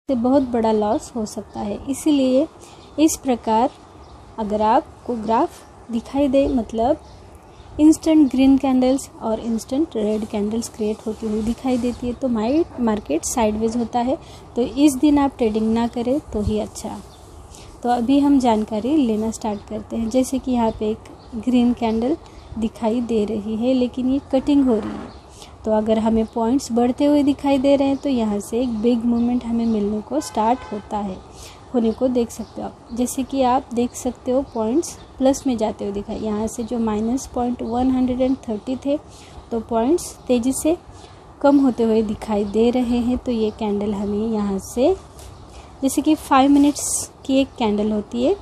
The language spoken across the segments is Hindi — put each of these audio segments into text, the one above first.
से बहुत बड़ा लॉस हो सकता है। इसीलिए इस प्रकार अगर आपको ग्राफ दिखाई दे, मतलब इंस्टेंट ग्रीन कैंडल्स और इंस्टेंट रेड कैंडल्स क्रिएट होती हुई दिखाई देती है, तो मार्केट साइडवेज होता है। तो इस दिन आप ट्रेडिंग ना करें तो ही अच्छा। तो अभी हम जानकारी लेना स्टार्ट करते हैं। जैसे कि यहाँ पे एक ग्रीन कैंडल दिखाई दे रही है, लेकिन ये कटिंग हो रही है। तो अगर हमें पॉइंट्स बढ़ते हुए दिखाई दे रहे हैं तो यहाँ से एक बिग मूवमेंट हमें मिलने को स्टार्ट होने को देख सकते हो आप। जैसे कि आप देख सकते हो पॉइंट्स प्लस में जाते हुए दिखाई। यहाँ से जो -130 थे, तो पॉइंट्स तेज़ी से कम होते हुए दिखाई दे रहे हैं। तो ये कैंडल हमें यहाँ से, जैसे कि 5 मिनट्स की एक कैंडल होती है,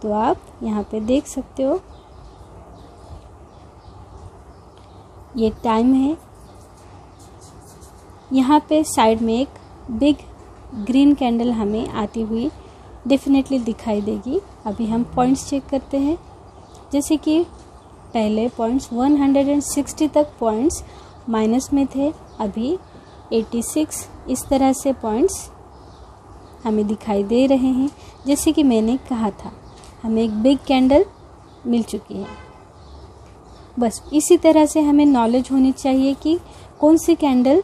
तो आप यहाँ पे देख सकते हो ये टाइम है। यहाँ पे साइड में एक बिग ग्रीन कैंडल हमें आती हुई डेफिनेटली दिखाई देगी। अभी हम पॉइंट्स चेक करते हैं। जैसे कि पहले पॉइंट्स 160 तक पॉइंट्स माइनस में थे, अभी 86 इस तरह से पॉइंट्स हमें दिखाई दे रहे हैं। जैसे कि मैंने कहा था, हमें एक बिग कैंडल मिल चुकी है। बस इसी तरह से हमें नॉलेज होनी चाहिए कि कौन सी कैंडल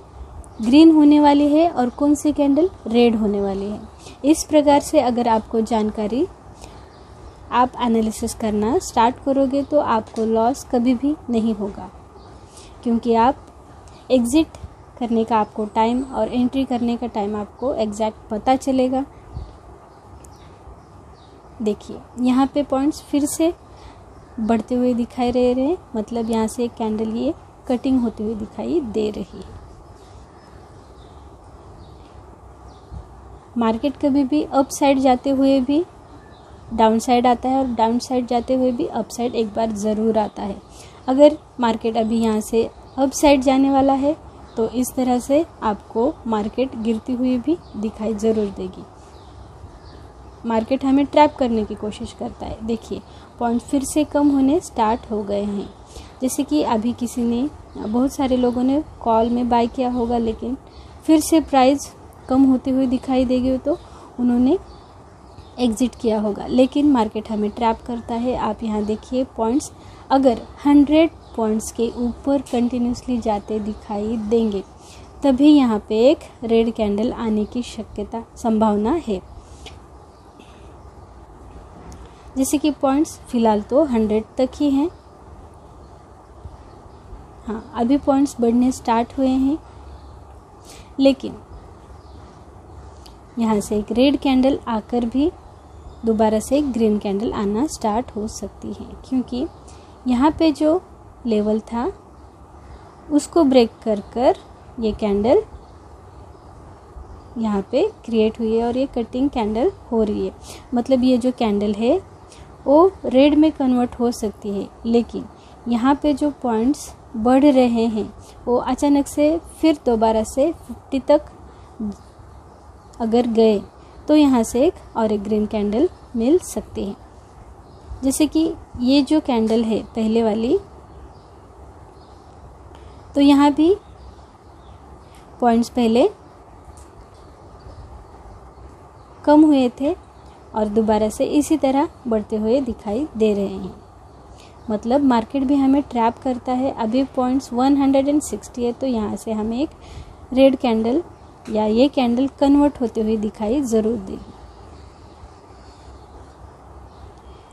ग्रीन होने वाली है और कौन सी कैंडल रेड होने वाली है। इस प्रकार से अगर आपको जानकारी, आप एनालिसिस करना स्टार्ट करोगे तो आपको लॉस कभी भी नहीं होगा, क्योंकि आप एग्ज़िट करने का आपको टाइम और एंट्री करने का टाइम आपको एग्जैक्ट पता चलेगा। देखिए यहाँ पे पॉइंट्स फिर से बढ़ते हुए दिखाई दे रहे हैं, मतलब यहाँ से एक कैंडल ये कटिंग होती हुई दिखाई दे रही है। मार्केट कभी भी अप साइड जाते हुए भी डाउन साइड आता है और डाउन साइड जाते हुए भी अप साइड एक बार ज़रूर आता है। अगर मार्केट अभी यहाँ से अप साइड जाने वाला है तो इस तरह से आपको मार्केट गिरती हुई भी दिखाई ज़रूर देगी। मार्केट हमें ट्रैप करने की कोशिश करता है। देखिए पॉइंट फिर से कम होने स्टार्ट हो गए हैं। जैसे कि अभी किसी ने, बहुत सारे लोगों ने कॉल में बाय किया होगा, लेकिन फिर से प्राइस कम होती हुई दिखाई देगी तो उन्होंने एग्ज़िट किया होगा। लेकिन मार्केट हमें ट्रैप करता है। आप यहाँ देखिए पॉइंट्स अगर 100 पॉइंट्स के ऊपर कंटिन्यूसली जाते दिखाई देंगे, तभी यहाँ पे एक रेड कैंडल आने की संभावना है। जैसे कि पॉइंट्स फ़िलहाल तो 100 तक ही हैं। हाँ, अभी पॉइंट्स बढ़ने स्टार्ट हुए हैं, लेकिन यहाँ से एक रेड कैंडल आकर भी दोबारा से एक ग्रीन कैंडल आना स्टार्ट हो सकती है, क्योंकि यहाँ पे जो लेवल था उसको ब्रेक कर ये कैंडल यहाँ पे क्रिएट हुई है और ये कटिंग कैंडल हो रही है। मतलब ये जो कैंडल है वो रेड में कन्वर्ट हो सकती है, लेकिन यहाँ पे जो पॉइंट्स बढ़ रहे हैं वो अचानक से फिर दोबारा से 50 तक अगर गए तो यहाँ से एक और एक ग्रीन कैंडल मिल सकती है। जैसे कि ये जो कैंडल है पहले वाली, तो यहाँ भी पॉइंट्स पहले कम हुए थे और दोबारा से इसी तरह बढ़ते हुए दिखाई दे रहे हैं। मतलब मार्केट भी हमें ट्रैप करता है। अभी पॉइंट्स 160 है, तो यहाँ से हमें एक रेड कैंडल या ये कैंडल कन्वर्ट होते हुए दिखाई ज़रूर देगी।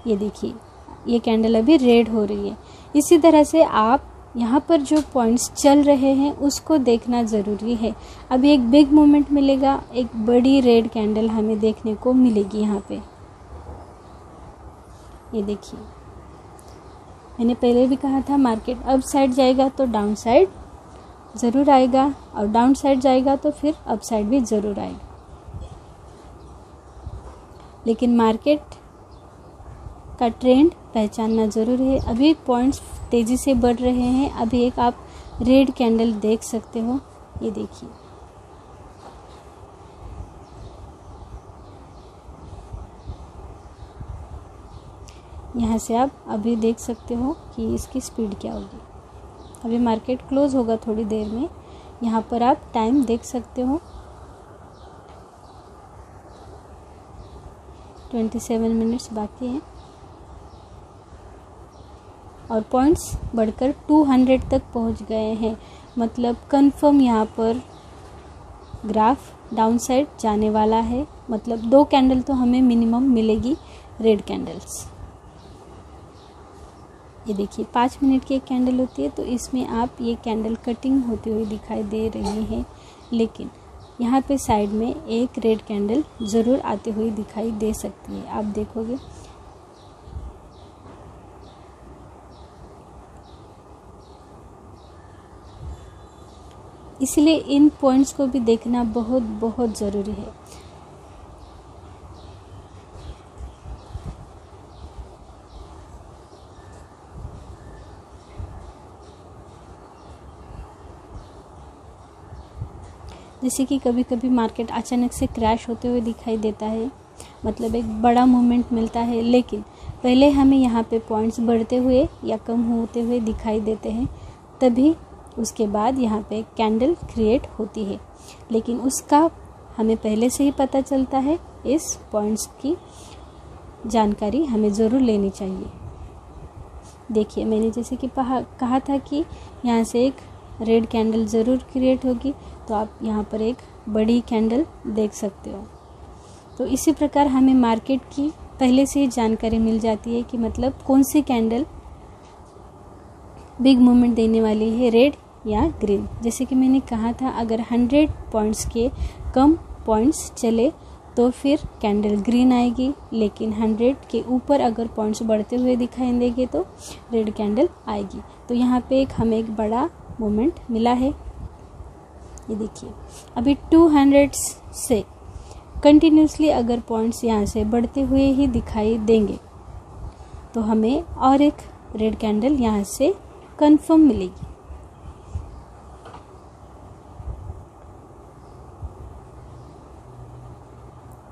ये देखिए ये कैंडल अभी रेड हो रही है। इसी तरह से आप यहाँ पर जो पॉइंट्स चल रहे हैं उसको देखना ज़रूरी है। अभी एक बिग मूवमेंट मिलेगा, एक बड़ी रेड कैंडल हमें देखने को मिलेगी यहाँ पे। ये देखिए मैंने पहले भी कहा था, मार्केट अप साइड जाएगा तो डाउन साइड ज़रूर आएगा और डाउन साइड जाएगा तो फिर अप साइड भी ज़रूर आएगा। लेकिन मार्केट का ट्रेंड पहचानना ज़रूरी है। अभी पॉइंट्स तेज़ी से बढ़ रहे हैं। अभी एक आप रेड कैंडल देख सकते हो, ये देखिए। यहाँ से आप अभी देख सकते हो कि इसकी स्पीड क्या होगी। अभी मार्केट क्लोज होगा थोड़ी देर में। यहाँ पर आप टाइम देख सकते हो, 27 मिनट्स बाकी हैं और पॉइंट्स बढ़कर 200 तक पहुँच गए हैं। मतलब कंफर्म यहाँ पर ग्राफ डाउन साइड जाने वाला है। मतलब 2 कैंडल तो हमें मिनिमम मिलेगी रेड कैंडल्स। ये देखिए 5 मिनट की एक कैंडल होती है, तो इसमें आप ये कैंडल कटिंग होती हुई दिखाई दे रही है, लेकिन यहाँ पे साइड में एक रेड कैंडल ज़रूर आती हुई दिखाई दे सकती है, आप देखोगे। इसलिए इन पॉइंट्स को भी देखना बहुत बहुत ज़रूरी है। जैसे कि कभी कभी मार्केट अचानक से क्रैश होते हुए दिखाई देता है, मतलब एक बड़ा मूवमेंट मिलता है, लेकिन पहले हमें यहाँ पे पॉइंट्स बढ़ते हुए या कम होते हुए दिखाई देते हैं, तभी उसके बाद यहाँ पे कैंडल क्रिएट होती है। लेकिन उसका हमें पहले से ही पता चलता है। इस पॉइंट्स की जानकारी हमें ज़रूर लेनी चाहिए। देखिए मैंने जैसे कि कहा था कि यहाँ से एक रेड कैंडल ज़रूर क्रिएट होगी, तो आप यहाँ पर एक बड़ी कैंडल देख सकते हो। तो इसी प्रकार हमें मार्केट की पहले से ही जानकारी मिल जाती है कि मतलब कौन सी कैंडल बिग मूवमेंट देने वाली है, रेड या ग्रीन। जैसे कि मैंने कहा था, अगर 100 पॉइंट्स के कम पॉइंट्स चले तो फिर कैंडल ग्रीन आएगी, लेकिन 100 के ऊपर अगर पॉइंट्स बढ़ते हुए दिखाई देंगे तो रेड कैंडल आएगी। तो यहाँ पे हमें एक बड़ा मूवमेंट मिला है। ये देखिए अभी 200 से कंटिन्यूसली अगर पॉइंट्स यहाँ से बढ़ते हुए ही दिखाई देंगे तो हमें और एक रेड कैंडल यहाँ से कंफर्म मिलेगी।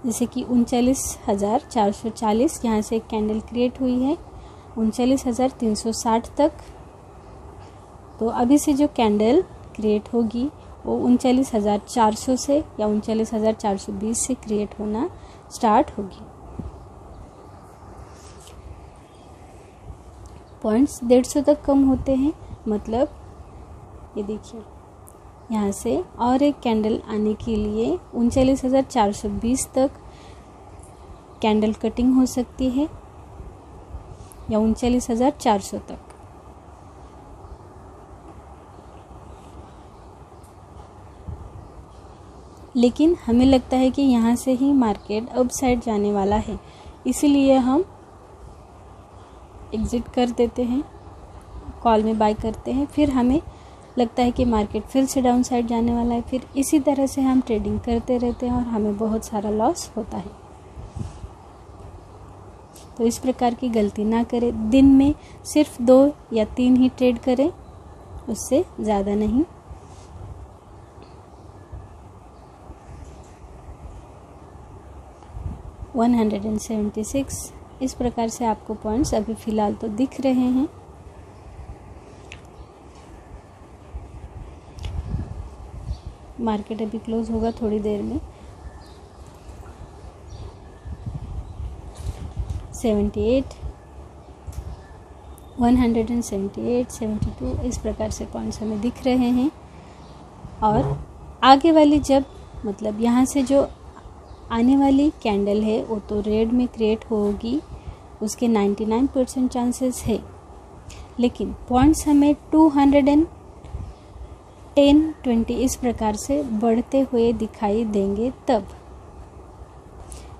जैसे कि 39,440 यहाँ से एक कैंडल क्रिएट हुई है 39,360 तक। तो अभी से जो कैंडल क्रिएट होगी वो 39,400 से या 39,420 से क्रिएट होना स्टार्ट होगी। पॉइंट्स 150 तक कम होते हैं, मतलब ये देखिए यहाँ से और एक कैंडल आने के लिए 39,420 तक कैंडल कटिंग हो सकती है या 39,400 तक। लेकिन हमें लगता है कि यहाँ से ही मार्केट अप साइड जाने वाला है, इसीलिए हम एग्ज़िट कर देते हैं, कॉल में बाय करते हैं। फिर हमें लगता है कि मार्केट फिर से डाउन साइड जाने वाला है, फिर इसी तरह से हम ट्रेडिंग करते रहते हैं और हमें बहुत सारा लॉस होता है। तो इस प्रकार की गलती ना करें। दिन में सिर्फ 2 या 3 ही ट्रेड करें, उससे ज़्यादा नहीं। वन 176 इस प्रकार से आपको पॉइंट्स अभी फ़िलहाल तो दिख रहे हैं। मार्केट अभी क्लोज होगा थोड़ी देर में। 78, 178, 72 इस प्रकार से पॉइंट्स हमें दिख रहे हैं। और आगे वाली जब मतलब यहाँ से जो आने वाली कैंडल है वो तो रेड में क्रिएट होगी, उसके 99% चांसेस है। लेकिन पॉइंट्स हमें 210, 20 इस प्रकार से बढ़ते हुए दिखाई देंगे। तब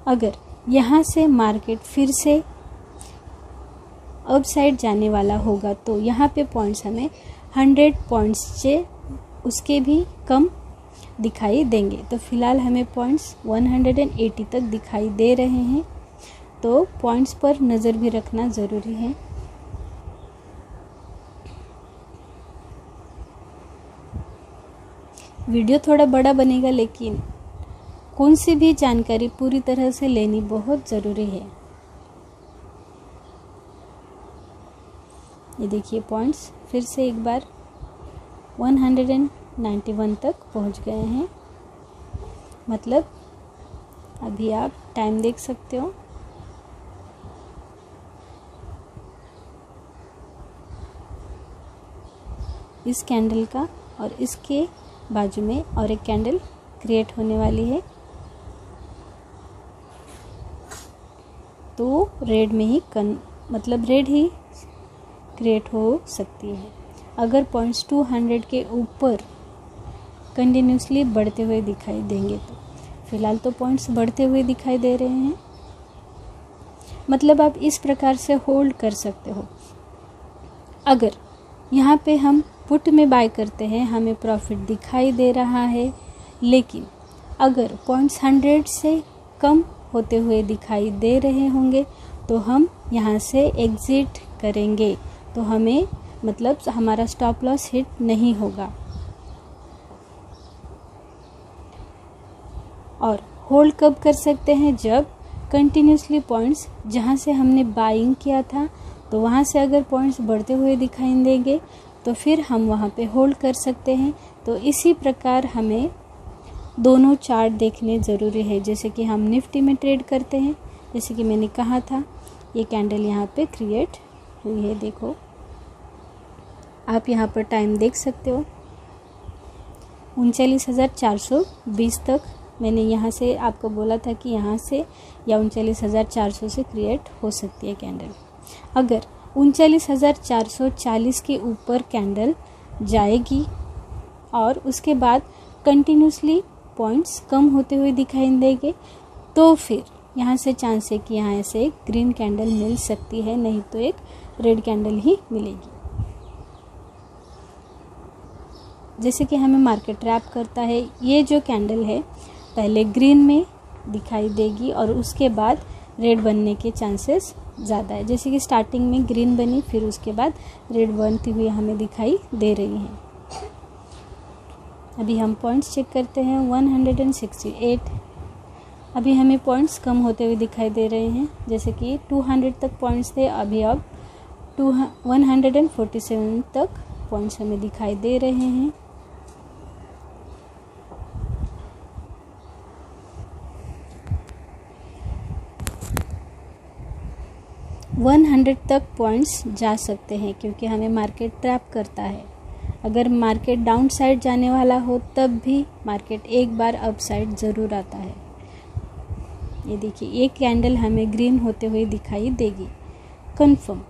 अगर यहाँ से मार्केट फिर से अप साइड जाने वाला होगा तो यहाँ पे पॉइंट्स हमें 100 पॉइंट्स से उसके भी कम दिखाई देंगे। तो फिलहाल हमें पॉइंट्स 180 तक दिखाई दे रहे हैं, तो पॉइंट्स पर नज़र भी रखना ज़रूरी है। वीडियो थोड़ा बड़ा बनेगा, लेकिन कौन सी भी जानकारी पूरी तरह से लेनी बहुत ज़रूरी है। ये देखिए पॉइंट्स फिर से एक बार 191 तक पहुंच गए हैं। मतलब अभी आप टाइम देख सकते हो। इस कैंडल का और इसके बाजू में और एक कैंडल क्रिएट होने वाली है, तो रेड में ही मतलब रेड ही क्रिएट हो सकती है। अगर पॉइंट्स 200 के ऊपर कंटिन्यूसली बढ़ते हुए दिखाई देंगे तो फिलहाल तो पॉइंट्स बढ़ते हुए दिखाई दे रहे हैं, मतलब आप इस प्रकार से होल्ड कर सकते हो। अगर यहाँ पे हम पुट में बाय करते हैं, हमें प्रॉफिट दिखाई दे रहा है, लेकिन अगर पॉइंट्स 100 से कम होते हुए दिखाई दे रहे होंगे तो हम यहाँ से एग्जिट करेंगे, तो हमें मतलब हमारा स्टॉप लॉस हिट नहीं होगा। और होल्ड कब कर सकते हैं? जब कंटिन्यूसली पॉइंट्स जहाँ से हमने बाइंग किया था तो वहाँ से अगर पॉइंट्स बढ़ते हुए दिखाई देंगे तो फिर हम वहाँ पे होल्ड कर सकते हैं। तो इसी प्रकार हमें दोनों चार्ट देखने ज़रूरी है। जैसे कि हम निफ्टी में ट्रेड करते हैं, जैसे कि मैंने कहा था ये कैंडल यहाँ पे क्रिएट हुई है, देखो आप यहाँ पर टाइम देख सकते हो 39,420 तक। मैंने यहाँ से आपको बोला था कि यहाँ से या 39,400 से क्रिएट हो सकती है कैंडल। अगर 39,440 के ऊपर कैंडल जाएगी और उसके बाद कंटिन्यूसली पॉइंट्स कम होते हुए दिखाई देंगे तो फिर यहाँ से चांस है कि यहाँ से एक ग्रीन कैंडल मिल सकती है, नहीं तो एक रेड कैंडल ही मिलेगी। जैसे कि हमें मार्केट ट्रैप करता है, ये जो कैंडल है पहले ग्रीन में दिखाई देगी और उसके बाद रेड बनने के चांसेस ज़्यादा है। जैसे कि स्टार्टिंग में ग्रीन बनी, फिर उसके बाद रेड बनती हुई हमें दिखाई दे रही है। अभी हम पॉइंट्स चेक करते हैं 168। अभी हमें पॉइंट्स कम होते हुए दिखाई दे रहे हैं, जैसे कि 200 तक पॉइंट्स थे, अभी अब 147 तक पॉइंट्स हमें दिखाई दे रहे हैं। वन 100 तक पॉइंट्स जा सकते हैं क्योंकि हमें मार्केट ट्रैप करता है। अगर मार्केट डाउन साइड जाने वाला हो तब भी मार्केट एक बार अप साइड ज़रूर आता है। ये देखिए ये कैंडल हमें ग्रीन होते हुए दिखाई देगी कंफर्म।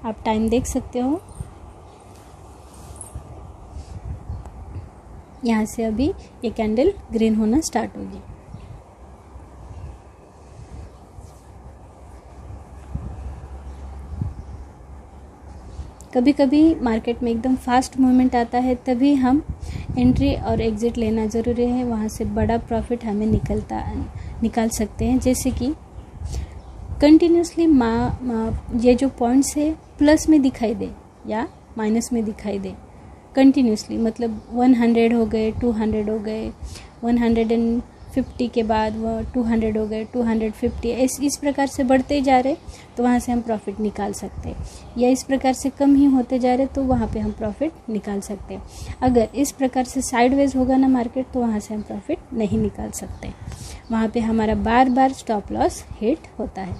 आप टाइम देख सकते हो, यहाँ से अभी ये कैंडल ग्रीन होना स्टार्ट होगी। कभी कभी मार्केट में एकदम फास्ट मूवमेंट आता है, तभी हम एंट्री और एग्ज़िट लेना ज़रूरी है, वहाँ से बड़ा प्रॉफिट हमें निकाल सकते हैं। जैसे कि कंटिन्यूसली ये जो पॉइंट्स है प्लस में दिखाई दे या माइनस में दिखाई दे कंटिन्यूसली, मतलब 100 हो गए, 200 हो गए, 150 के बाद वो 200 हो गए, 250 इस प्रकार से बढ़ते जा रहे तो वहाँ से हम प्रॉफिट निकाल सकते हैं। या इस प्रकार से कम ही होते जा रहे तो वहाँ पे हम प्रॉफिट निकाल सकते हैं। अगर इस प्रकार से साइडवेज होगा ना मार्केट तो वहाँ से हम प्रॉफिट नहीं निकाल सकते, वहाँ पे हमारा बार बार स्टॉप लॉस हिट होता है।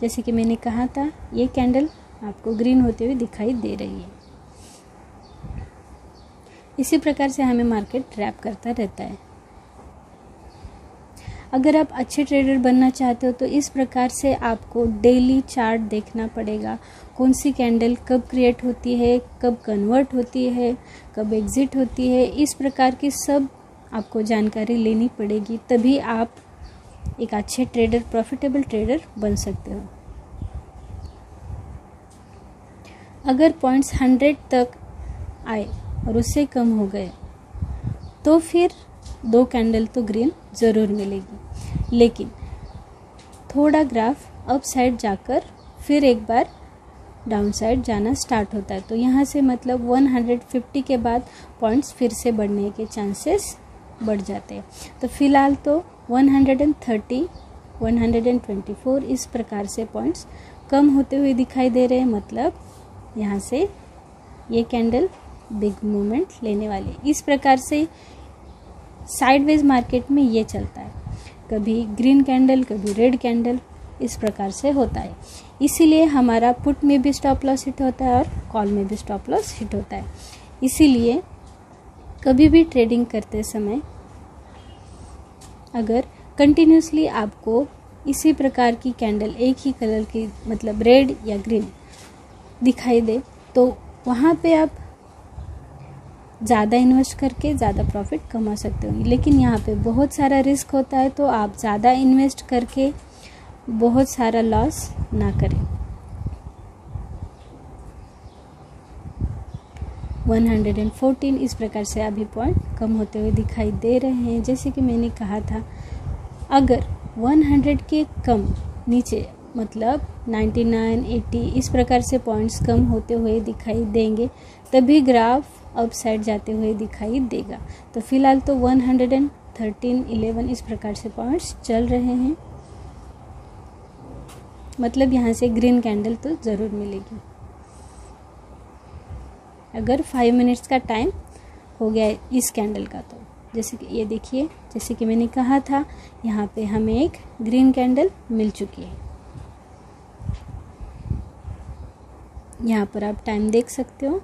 जैसे कि मैंने कहा था ये कैंडल आपको ग्रीन होते हुए दिखाई दे रही है। इसी प्रकार से हमें मार्केट ट्रैप करता रहता है। अगर आप अच्छे ट्रेडर बनना चाहते हो तो इस प्रकार से आपको डेली चार्ट देखना पड़ेगा, कौन सी कैंडल कब क्रिएट होती है, कब कन्वर्ट होती है, कब एग्जिट होती है, इस प्रकार की सब आपको जानकारी लेनी पड़ेगी, तभी आप एक अच्छे ट्रेडर, प्रॉफिटेबल ट्रेडर बन सकते हो। अगर पॉइंट्स 100 तक आए और उससे कम हो गए तो फिर 2 कैंडल तो ग्रीन ज़रूर मिलेगी, लेकिन थोड़ा ग्राफ अप साइड जाकर फिर एक बार डाउन साइड जाना स्टार्ट होता है, तो यहाँ से मतलब 150 के बाद पॉइंट्स फिर से बढ़ने के चांसेस बढ़ जाते हैं। तो फिलहाल तो 130, 124 इस प्रकार से पॉइंट्स कम होते हुए दिखाई दे रहे हैं, मतलब यहाँ से ये कैंडल बिग मूवमेंट लेने वाली है। इस प्रकार से साइडवेज मार्केट में ये चलता है, कभी ग्रीन कैंडल कभी रेड कैंडल, इस प्रकार से होता है। इसीलिए हमारा पुट में भी स्टॉप लॉस हिट होता है और कॉल में भी स्टॉप लॉस हिट होता है। इसीलिए कभी भी ट्रेडिंग करते समय अगर कंटिन्यूसली आपको इसी प्रकार की कैंडल एक ही कलर की मतलब रेड या ग्रीन दिखाई दे तो वहाँ पे आप ज़्यादा इन्वेस्ट करके ज़्यादा प्रॉफिट कमा सकते हो। लेकिन यहाँ पे बहुत सारा रिस्क होता है, तो आप ज़्यादा इन्वेस्ट करके बहुत सारा लॉस ना करें। 114 इस प्रकार से अभी पॉइंट कम होते हुए दिखाई दे रहे हैं। जैसे कि मैंने कहा था, अगर 100 के कम नीचे मतलब 99, 80 इस प्रकार से पॉइंट्स कम होते हुए दिखाई देंगे तभी ग्राफ अप साइड जाते हुए दिखाई देगा। तो फिलहाल तो 113, 11 इस प्रकार से पॉइंट्स चल रहे हैं, मतलब यहाँ से ग्रीन कैंडल तो ज़रूर मिलेगी। अगर 5 मिनट्स का टाइम हो गया इस कैंडल का, तो जैसे कि ये देखिए, जैसे कि मैंने कहा था यहाँ पे हमें एक ग्रीन कैंडल मिल चुकी है। यहाँ पर आप टाइम देख सकते हो,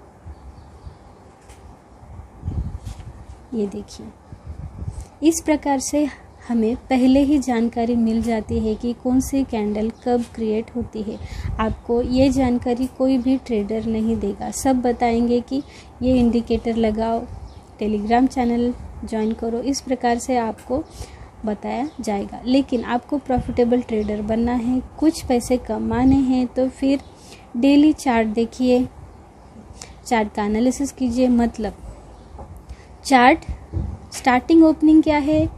ये देखिए। इस प्रकार से हमें पहले ही जानकारी मिल जाती है कि कौन सी कैंडल कब क्रिएट होती है। आपको ये जानकारी कोई भी ट्रेडर नहीं देगा, सब बताएंगे कि ये इंडिकेटर लगाओ, टेलीग्राम चैनल ज्वाइन करो, इस प्रकार से आपको बताया जाएगा। लेकिन आपको प्रॉफिटेबल ट्रेडर बनना है, कुछ पैसे कमाने हैं, तो फिर डेली चार्ट देखिए, चार्ट का एनालिसिस कीजिए। मतलब चार्ट स्टार्टिंग ओपनिंग क्या है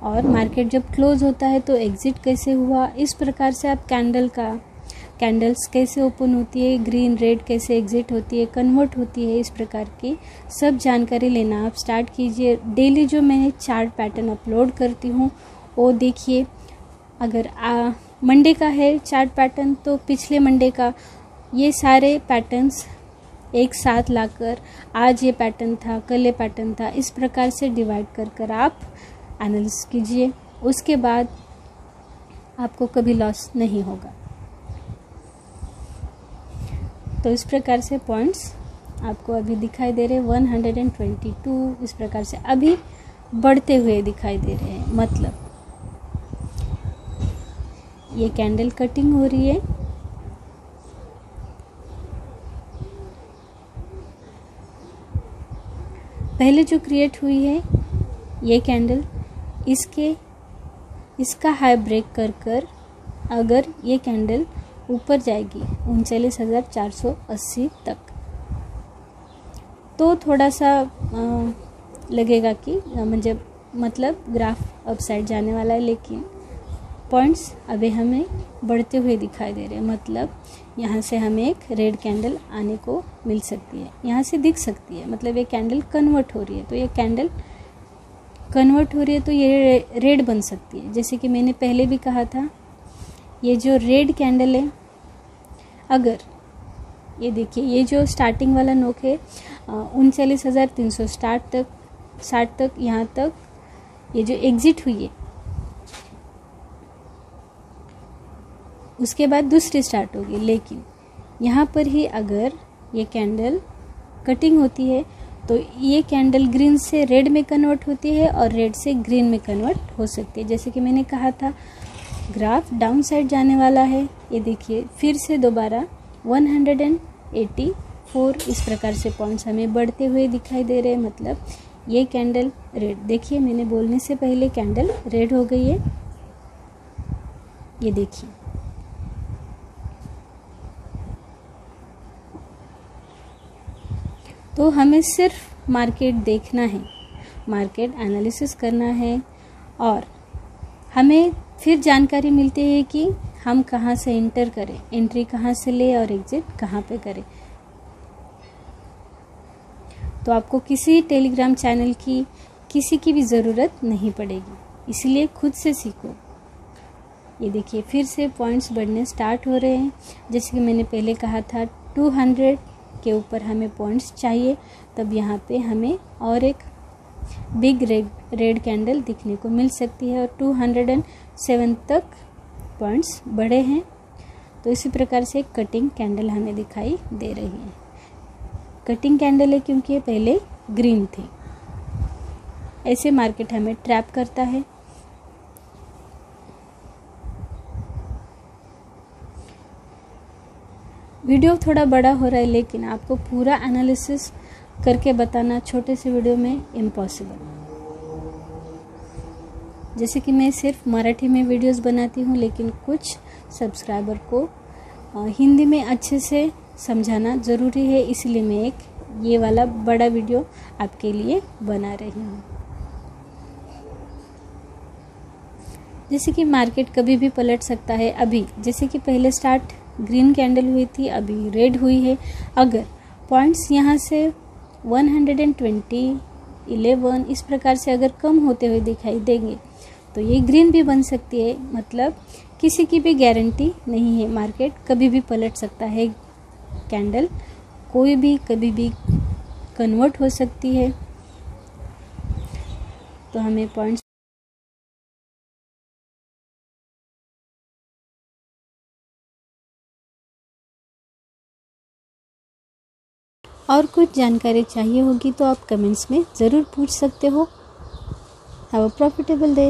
और मार्केट जब क्लोज होता है तो एग्जिट कैसे हुआ, इस प्रकार से आप कैंडल्स कैसे ओपन होती है, ग्रीन रेड कैसे एग्जिट होती है, कन्वर्ट होती है, इस प्रकार की सब जानकारी लेना आप स्टार्ट कीजिए। डेली जो मैं चार्ट पैटर्न अपलोड करती हूँ वो देखिए। अगर मंडे का है चार्ट पैटर्न तो पिछले मंडे का ये सारे पैटर्न्स एक साथ लाकर आज ये पैटर्न था, कल ये पैटर्न था, इस प्रकार से डिवाइड कर आप एनालिसिस कीजिए। उसके बाद आपको कभी लॉस नहीं होगा। तो इस प्रकार से पॉइंट्स आपको अभी दिखाई दे रहे हैं 122 इस प्रकार से अभी बढ़ते हुए दिखाई दे रहे हैं। मतलब ये कैंडल कटिंग हो रही है, पहले जो क्रिएट हुई है ये कैंडल, इसका हाई ब्रेक कर अगर ये कैंडल ऊपर जाएगी 39,480 तक तो थोड़ा सा लगेगा कि मतलब ग्राफ अप साइड जाने वाला है। लेकिन पॉइंट्स अभी हमें बढ़ते हुए दिखाई दे रहे हैं। मतलब यहाँ से हमें एक रेड कैंडल आने को मिल सकती है, यहाँ से दिख सकती है। मतलब ये कैंडल कन्वर्ट हो रही है, तो ये कैंडल कन्वर्ट हो रही है तो ये रेड बन सकती है। जैसे कि मैंने पहले भी कहा था, ये जो रेड कैंडल है, अगर ये देखिए, ये जो स्टार्टिंग वाला नोक है 39,300 60 तक यहाँ तक ये जो एग्जिट हुई है, उसके बाद दूसरी स्टार्ट होगी। लेकिन यहाँ पर ही अगर ये कैंडल कटिंग होती है तो ये कैंडल ग्रीन से रेड में कन्वर्ट होती है और रेड से ग्रीन में कन्वर्ट हो सकती है। जैसे कि मैंने कहा था ग्राफ डाउन साइड जाने वाला है। ये देखिए फिर से दोबारा 184 इस प्रकार से पॉइंट्स हमें बढ़ते हुए दिखाई दे रहे हैं। मतलब ये कैंडल रेड, देखिए मैंने बोलने से पहले कैंडल रेड हो गई है, ये देखिए। तो हमें सिर्फ मार्केट देखना है, मार्केट एनालिसिस करना है और हमें फिर जानकारी मिलती है कि हम कहाँ से एंटर करें, एंट्री कहाँ से ले और एग्जिट कहाँ पे करें। तो आपको किसी टेलीग्राम चैनल की किसी की भी ज़रूरत नहीं पड़ेगी, इसलिए खुद से सीखो। ये देखिए फिर से पॉइंट्स बढ़ने स्टार्ट हो रहे हैं। जैसे कि मैंने पहले कहा था 200 के ऊपर हमें पॉइंट्स चाहिए, तब यहाँ पे हमें और एक बिग रेड कैंडल दिखने को मिल सकती है और 207 तक पॉइंट्स बढ़े हैं। तो इसी प्रकार से एक कटिंग कैंडल हमें दिखाई दे रही है। कटिंग कैंडल है क्योंकि ये पहले ग्रीन थी। ऐसे मार्केट हमें ट्रैप करता है। वीडियो थोड़ा बड़ा हो रहा है, लेकिन आपको पूरा एनालिसिस करके बताना छोटे से वीडियो में इम्पॉसिबल। जैसे कि मैं सिर्फ मराठी में वीडियोस बनाती हूँ, लेकिन कुछ सब्सक्राइबर को हिंदी में अच्छे से समझाना ज़रूरी है, इसलिए मैं एक ये वाला बड़ा वीडियो आपके लिए बना रही हूँ। जैसे कि मार्केट कभी भी पलट सकता है। अभी जैसे कि पहले स्टार्ट ग्रीन कैंडल हुई थी, अभी रेड हुई है। अगर पॉइंट्स यहाँ से 120, 11 इस प्रकार से अगर कम होते हुए दिखाई देंगे तो ये ग्रीन भी बन सकती है। मतलब किसी की भी गारंटी नहीं है, मार्केट कभी भी पलट सकता है। कैंडल कोई भी कभी भी कन्वर्ट हो सकती है। तो हमें पॉइंट्स और कुछ जानकारी चाहिए होगी तो आप कमेंट्स में ज़रूर पूछ सकते हो। Have a profitable day.